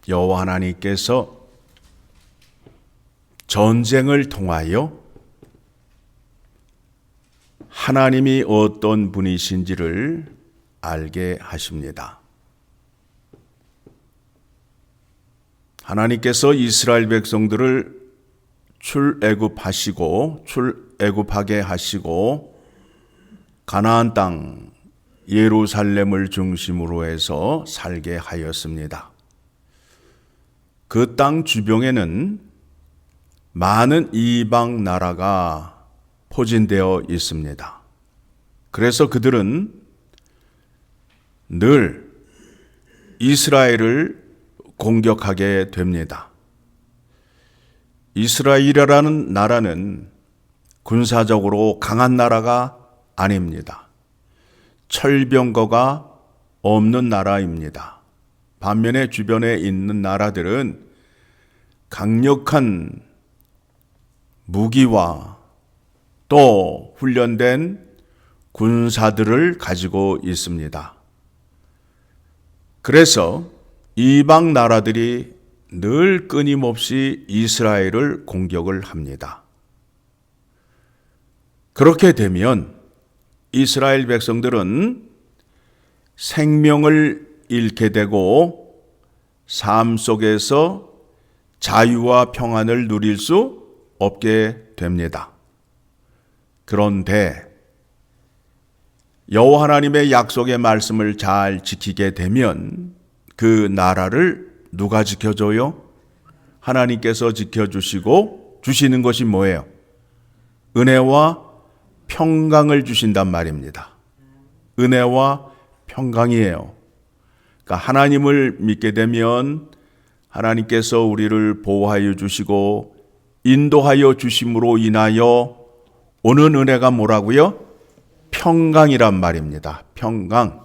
여호와 하나님께서 전쟁을 통하여 하나님이 어떤 분이신지를 알게 하십니다. 하나님께서 이스라엘 백성들을 출애굽하게 하시고 가나안 땅 예루살렘을 중심으로 해서 살게 하였습니다. 그 땅 주변에는 많은 이방 나라가 포진되어 있습니다. 그래서 그들은 늘 이스라엘을 공격하게 됩니다. 이스라엘이라는 나라는 군사적으로 강한 나라가 아닙니다. 철병거가 없는 나라입니다. 반면에 주변에 있는 나라들은 강력한 무기와 또 훈련된 군사들을 가지고 있습니다. 그래서 이방 나라들이 늘 끊임없이 이스라엘을 공격을 합니다. 그렇게 되면 이스라엘 백성들은 생명을 잃게 되고 삶 속에서 자유와 평안을 누릴 수 없게 됩니다. 그런데 여호와 하나님의 약속의 말씀을 잘 지키게 되면 그 나라를 누가 지켜줘요? 하나님께서 지켜주시고 주시는 것이 뭐예요? 은혜와 평강을 주신단 말입니다. 은혜와 평강이에요. 그러니까 하나님을 믿게 되면 하나님께서 우리를 보호하여 주시고 인도하여 주심으로 인하여 오는 은혜가 뭐라고요? 평강이란 말입니다. 평강.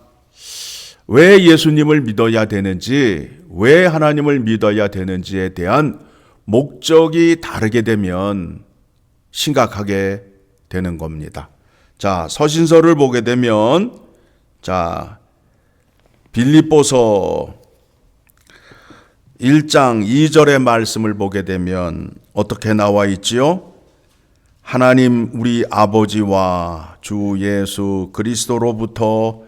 왜 예수님을 믿어야 되는지, 왜 하나님을 믿어야 되는지에 대한 목적이 다르게 되면 심각하게 되는 겁니다. 자, 서신서를 보게 되면, 자, 빌립보서 1장 2절의 말씀을 보게 되면 어떻게 나와 있지요? 하나님 우리 아버지와 주 예수 그리스도로부터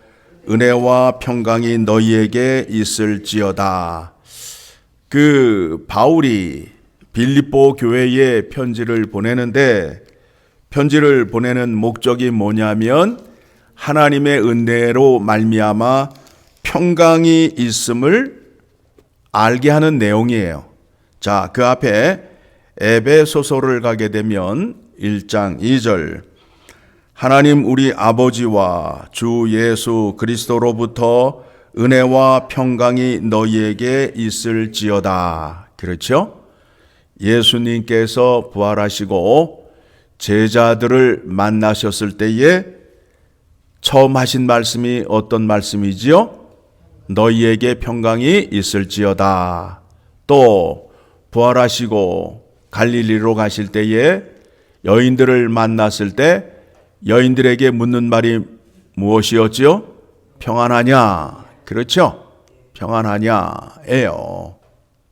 은혜와 평강이 너희에게 있을지어다. 그 바울이 빌립보 교회에 편지를 보내는데 편지를 보내는 목적이 뭐냐면 하나님의 은혜로 말미암아 평강이 있음을 알게 하는 내용이에요. 자, 그 앞에 에베소서를 가게 되면 1장 2절 하나님 우리 아버지와 주 예수 그리스도로부터 은혜와 평강이 너희에게 있을지어다. 그렇죠? 예수님께서 부활하시고 제자들을 만나셨을 때에 처음 하신 말씀이 어떤 말씀이지요? 너희에게 평강이 있을지어다. 또 부활하시고 갈릴리로 가실 때에 여인들을 만났을 때 여인들에게 묻는 말이 무엇이었죠? 평안하냐? 그렇죠? 평안하냐예요.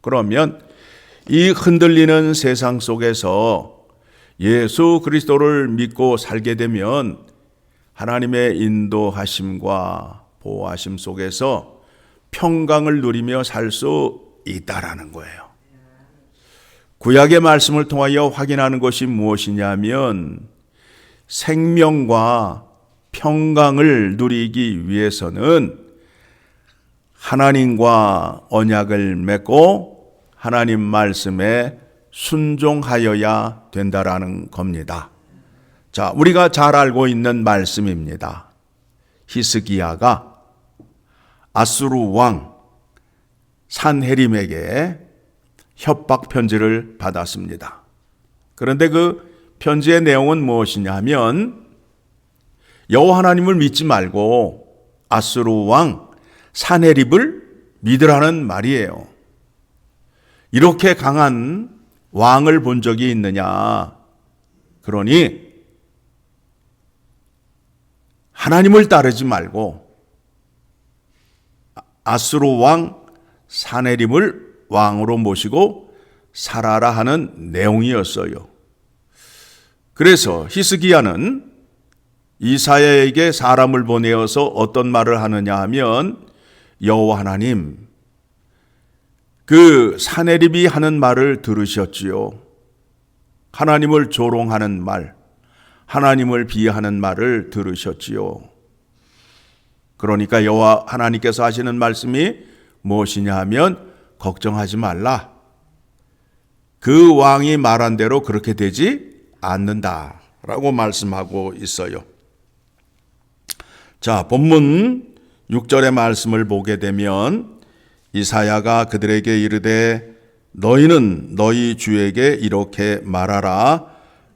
그러면 이 흔들리는 세상 속에서 예수 그리스도를 믿고 살게 되면 하나님의 인도하심과 보호하심 속에서 평강을 누리며 살 수 있다라는 거예요. 구약의 말씀을 통하여 확인하는 것이 무엇이냐면 생명과 평강을 누리기 위해서는 하나님과 언약을 맺고 하나님 말씀에 순종하여야 된다라는 겁니다. 자, 우리가 잘 알고 있는 말씀입니다. 히스기야가 아수르 왕 산헤립에게 협박 편지를 받았습니다. 그런데 그 편지의 내용은 무엇이냐 하면 여호와 하나님을 믿지 말고 아수르 왕 산헤립을 믿으라는 말이에요. 이렇게 강한 왕을 본 적이 있느냐? 그러니 하나님을 따르지 말고 아수르 왕 산헤립을 왕으로 모시고 살아라 하는 내용이었어요. 그래서 히스기야는 이사야에게 사람을 보내어서 어떤 말을 하느냐 하면, 여호와 하나님, 그 사내립이 하는 말을 들으셨지요. 하나님을 조롱하는 말, 하나님을 비하하는 말을 들으셨지요. 그러니까 여호와 하나님께서 하시는 말씀이 무엇이냐 하면, 걱정하지 말라. 그 왕이 말한 대로 그렇게 되지 않는다라고 말씀하고 있어요. 자, 본문 6절의 말씀을 보게 되면, 이사야가 그들에게 이르되 너희는 너희 주에게 이렇게 말하라.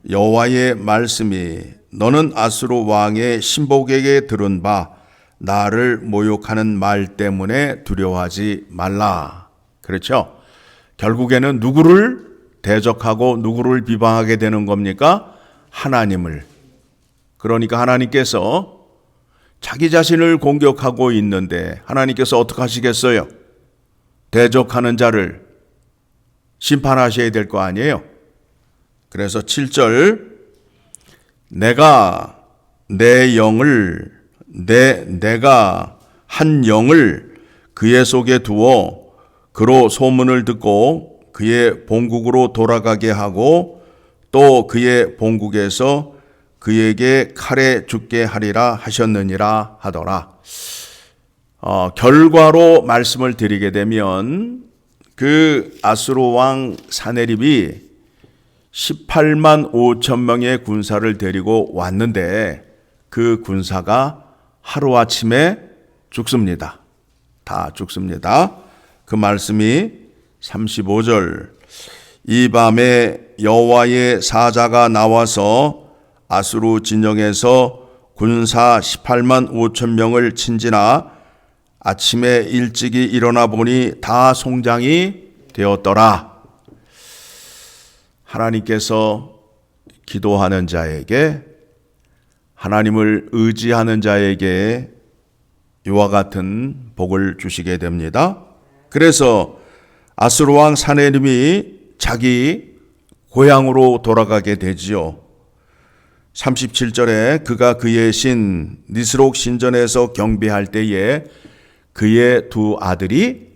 여호와의 말씀이 너는 아수르 왕의 신복에게 들은 바 나를 모욕하는 말 때문에 두려워하지 말라. 그렇죠? 결국에는 누구를 대적하고 누구를 비방하게 되는 겁니까? 하나님을. 그러니까 하나님께서 자기 자신을 공격하고 있는데 하나님께서 어떻게 하시겠어요? 대적하는 자를 심판하셔야 될 거 아니에요? 그래서 7절, 내가 내가 한 영을 그의 속에 두어 그로 소문을 듣고 그의 본국으로 돌아가게 하고 또 그의 본국에서 그에게 칼에 죽게 하리라 하셨느니라 하더라. 결과로 말씀을 드리게 되면 그 아수르 왕 사네립이 18만 5천 명의 군사를 데리고 왔는데 그 군사가 하루아침에 죽습니다. 다 죽습니다. 그 말씀이 35절, 이 밤에 여호와의 사자가 나와서 아수르 진영에서 군사 18만 5천 명을 친지나 아침에 일찍이 일어나 보니 다 송장이 되었더라. 하나님께서 기도하는 자에게, 하나님을 의지하는 자에게 이와 같은 복을 주시게 됩니다. 그래서 아수르 왕 사네립이 자기 고향으로 돌아가게 되지요. 37절에 그가 그의 신 니스록 신전에서 경배할 때에 그의 두 아들이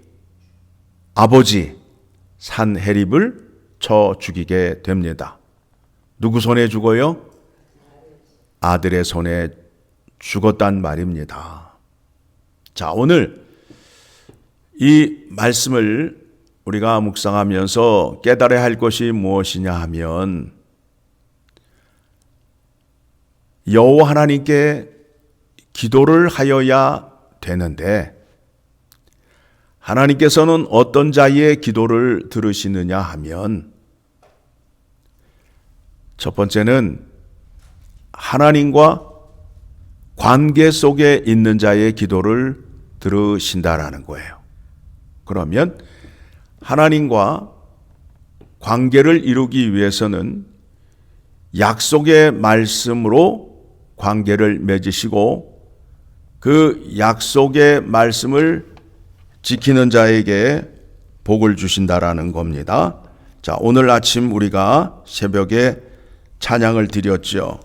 아버지 산헤립을 쳐 죽이게 됩니다. 누구 손에 죽어요? 아들의 손에 죽었단 말입니다. 자, 오늘 이 말씀을 우리가 묵상하면서 깨달아야 할 것이 무엇이냐 하면, 여호와 하나님께 기도를 하여야 되는데 하나님께서는 어떤 자의 기도를 들으시느냐 하면, 첫 번째는 하나님과 관계 속에 있는 자의 기도를 들으신다라는 거예요. 그러면 하나님과 관계를 이루기 위해서는 약속의 말씀으로 관계를 맺으시고 그 약속의 말씀을 지키는 자에게 복을 주신다라는 겁니다. 자, 오늘 아침 우리가 새벽에 찬양을 드렸죠.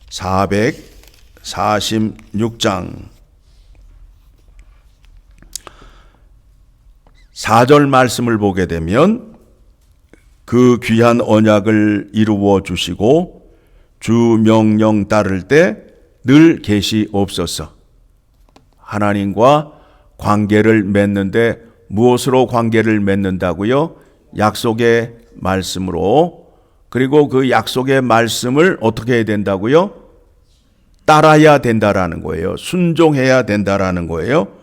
446장 4절 말씀을 보게 되면, 그 귀한 언약을 이루어 주시고 주 명령 따를 때 늘 계시옵소서. 하나님과 관계를 맺는데 무엇으로 관계를 맺는다고요? 약속의 말씀으로. 그리고 그 약속의 말씀을 어떻게 해야 된다고요? 따라야 된다라는 거예요. 순종해야 된다라는 거예요.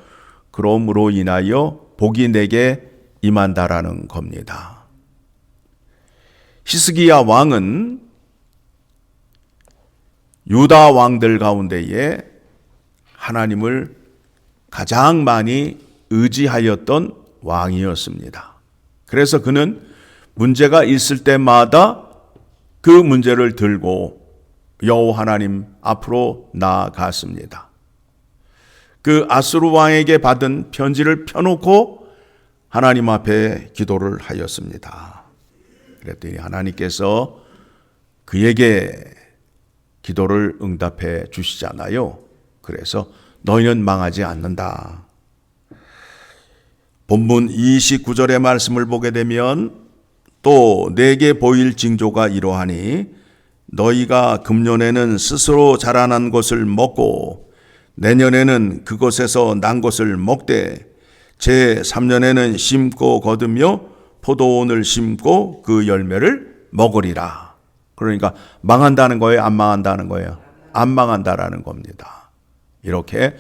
그러므로 인하여 복이 내게 임한다라는 겁니다. 히스기야 왕은 유다 왕들 가운데에 하나님을 가장 많이 의지하였던 왕이었습니다. 그래서 그는 문제가 있을 때마다 그 문제를 들고 여호와 하나님 앞으로 나아갔습니다. 그 아수르 왕에게 받은 편지를 펴놓고 하나님 앞에 기도를 하였습니다. 그랬더니 하나님께서 그에게 기도를 응답해 주시잖아요. 그래서 너희는 망하지 않는다. 본문 29절의 말씀을 보게 되면 또 내게 보일 징조가 이러하니 너희가 금년에는 스스로 자라난 것을 먹고 내년에는 그것에서 난 것을 먹되 제3년에는 심고 거두며 포도원을 심고 그 열매를 먹으리라. 그러니까 망한다는 거예요? 안 망한다는 거예요? 안 망한다라는 겁니다. 이렇게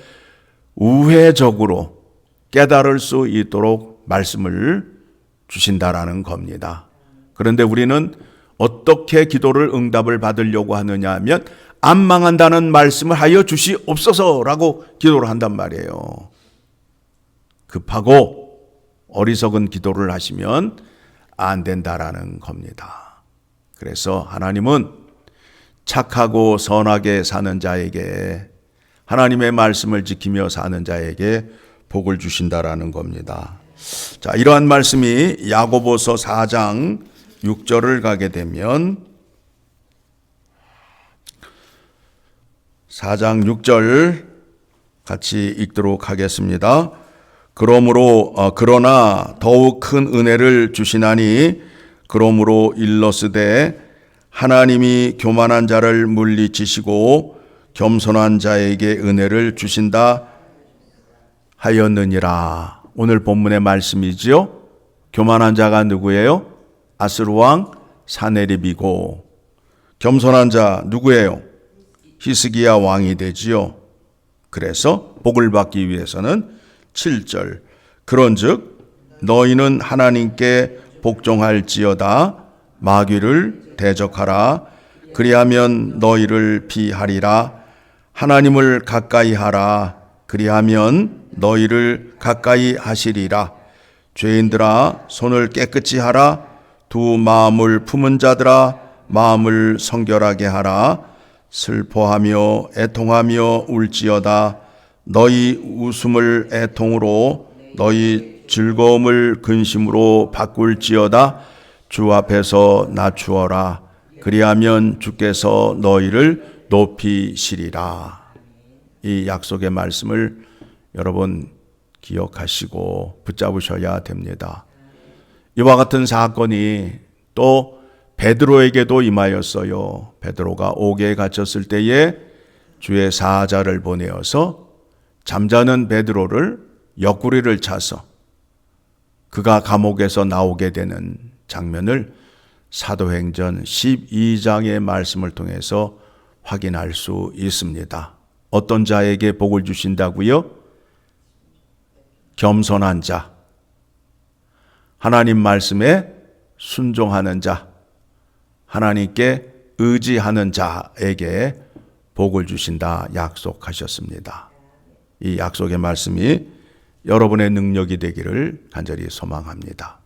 우회적으로 깨달을 수 있도록 말씀을 주신다라는 겁니다. 그런데 우리는 어떻게 기도를 응답을 받으려고 하느냐 하면 안 망한다는 말씀을 하여 주시옵소서라고 기도를 한단 말이에요. 급하고 어리석은 기도를 하시면 안 된다라는 겁니다. 그래서 하나님은 착하고 선하게 사는 자에게, 하나님의 말씀을 지키며 사는 자에게 복을 주신다라는 겁니다. 자, 이러한 말씀이 야고보서 4장 6절을 가게 되면 4장 6절 같이 읽도록 하겠습니다. 그러나 더욱 큰 은혜를 주시나니 그러므로 일러스되 하나님이 교만한 자를 물리치시고 겸손한 자에게 은혜를 주신다 하였느니라. 오늘 본문의 말씀이지요. 교만한 자가 누구예요? 아스루 왕 사네립이고, 겸손한 자 누구예요? 히스기야 왕이 되지요. 그래서 복을 받기 위해서는 7절 그런즉 너희는 하나님께 복종할지어다 마귀를 대적하라 그리하면 너희를 피하리라. 하나님을 가까이 하라 그리하면 너희를 가까이 하시리라. 죄인들아 손을 깨끗이 하라. 두 마음을 품은 자들아 마음을 성결하게 하라. 슬퍼하며 애통하며 울지어다. 너희 웃음을 애통으로 너희 즐거움을 근심으로 바꿀지어다. 주 앞에서 낮추어라. 그리하면 주께서 너희를 높이시리라. 이 약속의 말씀을 여러분 기억하시고 붙잡으셔야 됩니다. 이와 같은 사건이 또 베드로에게도 임하였어요. 베드로가 옥에 갇혔을 때에 주의 사자를 보내어서 잠자는 베드로를 옆구리를 차서 그가 감옥에서 나오게 되는 장면을 사도행전 12장의 말씀을 통해서 확인할 수 있습니다. 어떤 자에게 복을 주신다고요? 겸손한 자, 하나님 말씀에 순종하는 자, 하나님께 의지하는 자에게 복을 주신다 약속하셨습니다. 이 약속의 말씀이 여러분의 능력이 되기를 간절히 소망합니다.